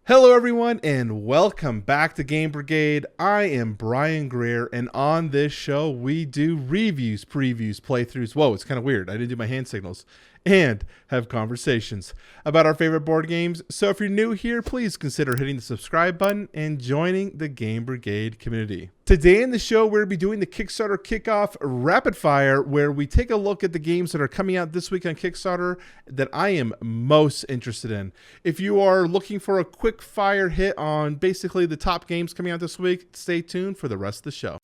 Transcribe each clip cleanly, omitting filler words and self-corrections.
Hello everyone and welcome back to Game Brigade. I am Brian Greer, and on this show we do reviews, previews, playthroughs. Whoa, it's kind of weird. I didn't do my hand signals. And have conversations about our favorite board games. So if you're new here, please consider hitting the subscribe button and joining the Game Brigade community. Today in the show, we're going to be doing the Kickstarter Kickoff Rapid Fire, where we take a look at the games that are coming out this week on Kickstarter that I am most interested in. If you are looking for a quick fire hit on basically the top games coming out this week, stay tuned for the rest of the show.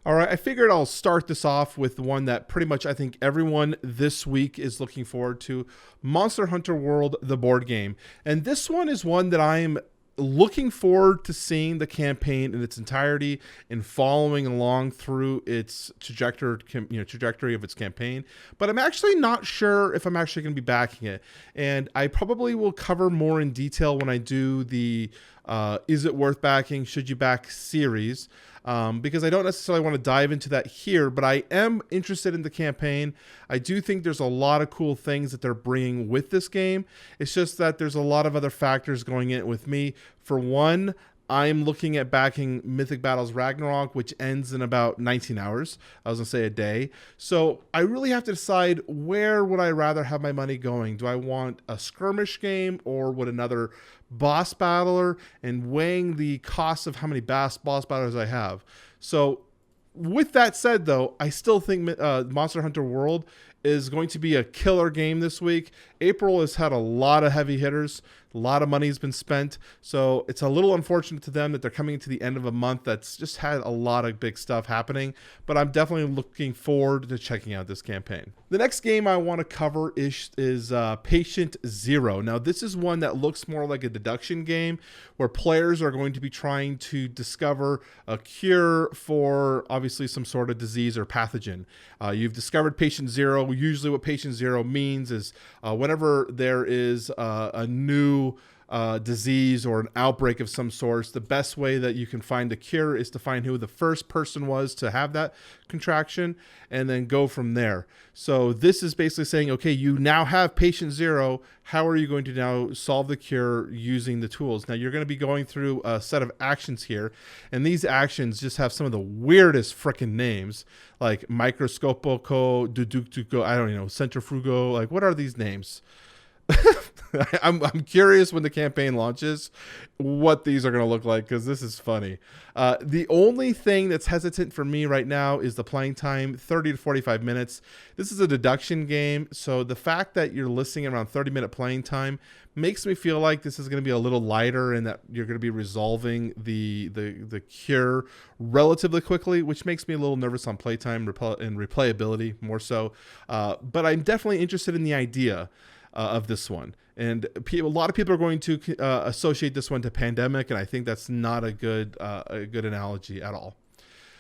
All right, I figured I'll start this off with one that pretty much I think everyone this week is looking forward to, Monster Hunter World, the board game. And this one is one that I'm looking forward to seeing the campaign in its entirety and following along through its trajectory of its campaign. But I'm actually not sure if I'm actually going to be backing it. And I probably will cover more in detail when I do the Is It Worth Backing, Should You Back series. Because I don't necessarily want to dive into that here, but I am interested in the campaign. I do think there's a lot of cool things that they're bringing with this game. It's just that there's a lot of other factors going in with me. For one, I'm looking at backing Mythic Battles Ragnarok, which ends in about 19 hours. I was going to say a day. So I really have to decide, where would I rather have my money going? Do I want a skirmish game, or would another boss battler, and weighing the cost of how many boss battlers I have? So with that said, though, I still think Monster Hunter World is going to be a killer game this week. April has had a lot of heavy hitters. A lot of money has been spent. So it's a little unfortunate to them that they're coming to the end of a month that's just had a lot of big stuff happening. But I'm definitely looking forward to checking out this campaign. The next game I want to cover is Patient Zero. Now, this is one that looks more like a deduction game where players are going to be trying to discover a cure for obviously some sort of disease or pathogen. You've discovered Patient Zero. Usually what Patient Zero means is whenever there is a new disease or an outbreak of some sort, the best way that you can find the cure is to find who the first person was to have that contraction and then go from there. So this is basically saying, okay, you now have Patient Zero. How are you going to now solve the cure using the tools? Now you're going to be going through a set of actions here, and these actions just have some of the weirdest freaking names, like microscopico, deductico, I don't know, centrifugo. Like, what are these names? I'm curious when the campaign launches what these are going to look like, because this is funny. The only thing that's hesitant for me right now is the playing time, 30 to 45 minutes. This is a deduction game, so the fact that you're listing around 30-minute playing time makes me feel like this is going to be a little lighter and that you're going to be resolving the cure relatively quickly, which makes me a little nervous on playtime and replayability more so. But I'm definitely interested in the idea of this one, and a lot of people are going to associate this one to pandemic, and I think that's not a good analogy at all.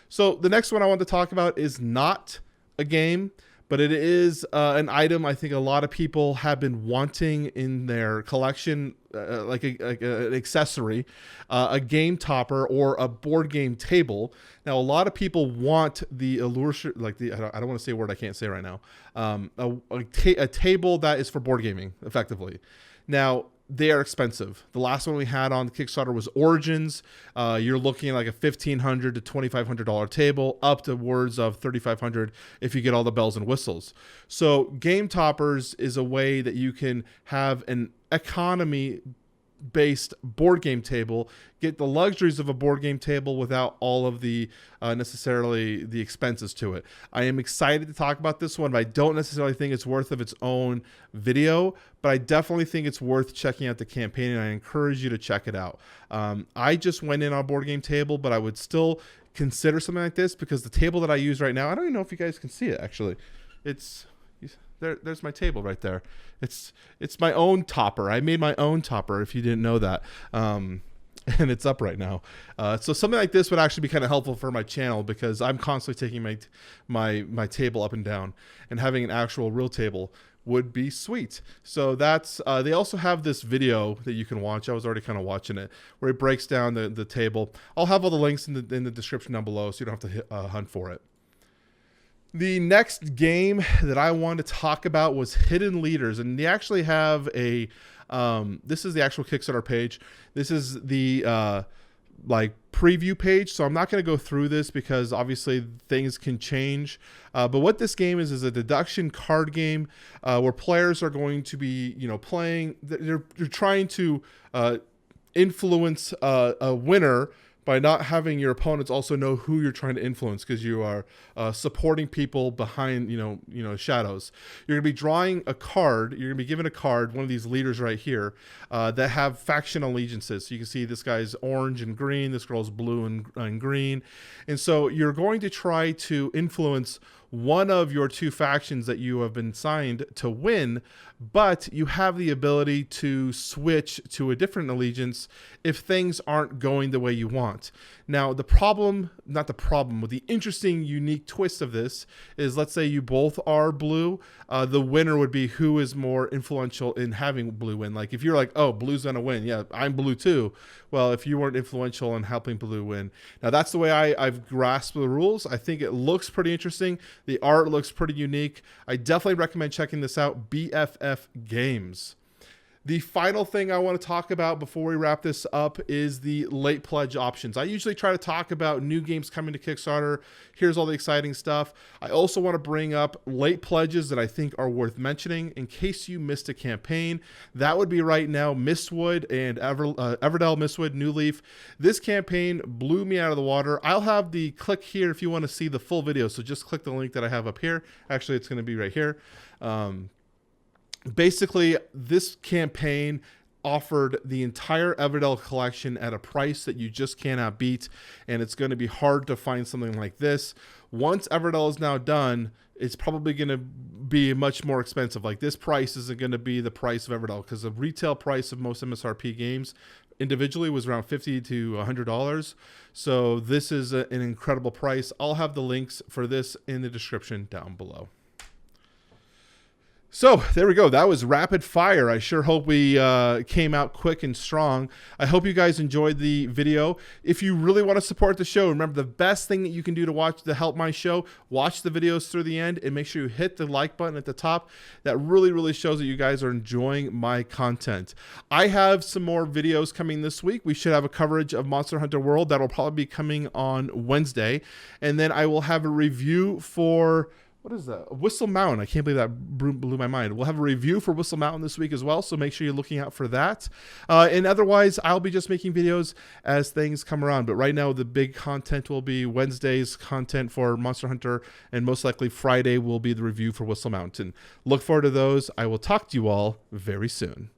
So the next one I want to talk about is not a game, but it is an item I think a lot of people have been wanting in their collection, like an accessory, a game topper or a board game table. Now, a lot of people want the allure, like I don't want to say a word I can't say right now, a table that is for board gaming, effectively. Now, they are expensive. The last one we had on Kickstarter was Origins. You're looking at like a $1,500 to $2,500 table, up to words of $3,500 if you get all the bells and whistles. So game toppers is a way that you can have an economy based board game table, get the luxuries of a board game table without all of the necessarily the expenses to it. I am excited to talk about this one, but I don't necessarily think it's worth of its own video, but I definitely think it's worth checking out the campaign, and I encourage you to check it out. I just went in on a board game table, but I would still consider something like this, because the table that I use right now, I don't even know if you guys can see it actually. There's my table right there. It's my own topper. I made my own topper, if you didn't know that. And it's up right now. So something like this would actually be kind of helpful for my channel, because I'm constantly taking my table up and down, and having an actual real table would be sweet. So that's they also have this video that you can watch. I was already kind of watching it, where it breaks down the table. I'll have all the links in the description down below, so you don't have to hunt for it. The next game that I want to talk about was Hidden Leaders, and they actually have a this is the actual Kickstarter page. This is the like preview page, so I'm not going to go through this because obviously things can change, but what this game is a deduction card game where players are going to be, you know, playing, they're trying to influence a winner by not having your opponents also know who you're trying to influence, because you are supporting people behind, you know, shadows. You're going to be drawing a card. You're going to be given a card, one of these leaders right here, that have faction allegiances. So you can see this guy's orange and green, this girl's blue and green. And so you're going to try to influence one of your two factions that you have been signed to win, but you have the ability to switch to a different allegiance if things aren't going the way you want. Now, the problem, not the problem, but the interesting, unique twist of this is, let's say you both are blue, the winner would be who is more influential in having blue win. Like if you're like, oh, blue's gonna win, yeah, I'm blue too. Well, if you weren't influential in helping blue win. Now, that's the way I've grasped the rules. I think it looks pretty interesting. The art looks pretty unique. I definitely recommend checking this out, BFF Games. The final thing I want to talk about before we wrap this up is the late pledge options. I usually try to talk about new games coming to Kickstarter. Here's all the exciting stuff. I also want to bring up late pledges that I think are worth mentioning in case you missed a campaign. That would be right now Mistwood and Everdell, Mistwood, New Leaf. This campaign blew me out of the water. I'll have the click here if you want to see the full video. So just click the link that I have up here. Actually, it's going to be right here. Basically, this campaign offered the entire Everdell collection at a price that you just cannot beat, and it's going to be hard to find something like this. Once Everdell is now done, it's probably going to be much more expensive. Like, this price isn't going to be the price of Everdell, because the retail price of most MSRP games individually was around $50 to $100. So this is an incredible price. I'll have the links for this in the description down below. So there we go. That was rapid fire. I sure hope we came out quick and strong. I hope you guys enjoyed the video. If you really want to support the show, remember the best thing that you can do to help my show, watch the videos through the end and make sure you hit the like button at the top. That really shows that you guys are enjoying my content. I have some more videos coming this week. We should have a coverage of Monster Hunter World that will probably be coming on Wednesday. And then I will have a review for... what is that? Whistle Mountain. I can't believe that blew my mind. We'll have a review for Whistle Mountain this week as well, so make sure you're looking out for that. And otherwise, I'll be just making videos as things come around. But right now, the big content will be Wednesday's content for Monster Hunter, and most likely Friday will be the review for Whistle Mountain. Look forward to those. I will talk to you all very soon.